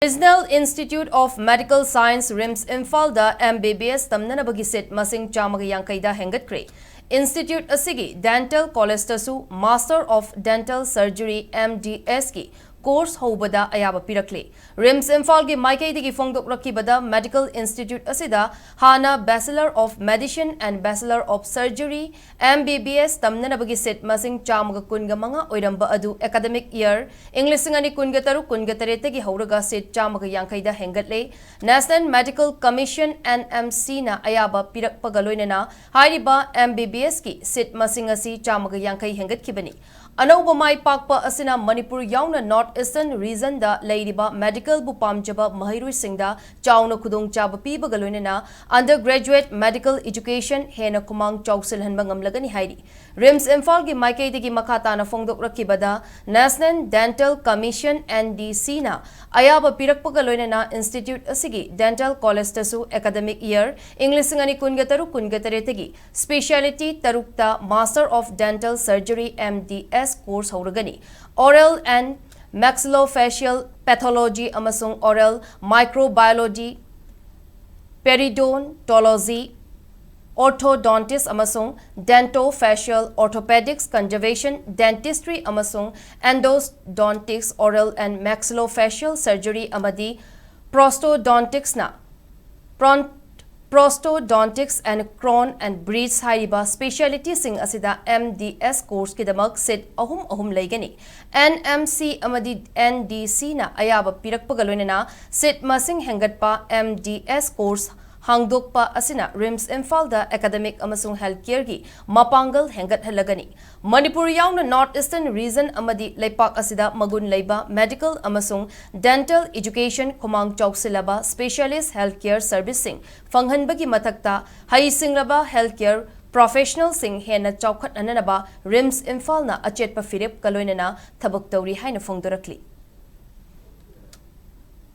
Regional Institute of Medical Science RIMS Imphal da Mbbs Tamnabagi seat masing chamaga yankaida Hengatkhre. Institute asigi Dental College tasu Master of Dental Surgery MDS ki course houbada ayaba pirakle. RIMS Imphal ki maikaidagi fongdokraki Medical Institute asida hana Bachelor of Medicine and Bachelor of Surgery MBBS tamnanabagi set masing chamaga kunga mga oiramba adu academic year English ngani kunga taru kunga taretagi hauraga set chamaga yankaida hengatle National Medical Commission NMC na ayaba pirakpagaloinana hairiba MBBS ki set masing asi chamaga yankai hengat kibani. Anauba mai pakpa asina Manipur yauna North Eastern region da leiriba medical bu pamjaba mahirui singda chauna khudong chaba piba galoinena undergraduate medical education hena kumang chausil hanba ngamlagani hairi RIMS Imphal gi maikei digi makata na fongdok rakibada National Dental Commission NDC na ayaba pirakpa galoinena institute asigi Dental College tasu academic year English ngani kungataru kungatareti specialty tarukta Master of Dental Surgery MDS course hauragani oral and maxillofacial pathology amasung oral microbiology periodontology orthodontist amasung dentofacial orthopedics conservation dentistry amasung endodontics oral and maxillofacial surgery amadi prosthodontics na prosthodontics and crown and bridge haiba specialty sing asida MDS course kidamak set ahum laigani NMC amadi NDC na ayaba pirakpagaloinena set masing hengatpa MDS course hangdokpa asina RIMS Imphal da academic amasung healthcare gi mapangal hengat halagani Manipur yauna North Eastern region amadi leipak asida magun leiba medical amasung dental education khumang chausilaba specialist healthcare servicing fanghanbagi mathakta hai singraba healthcare professional sing hena chaukhat ananaba RIMS Imphal na achetpa firep kaloinena thabak tawri haina fongdorakli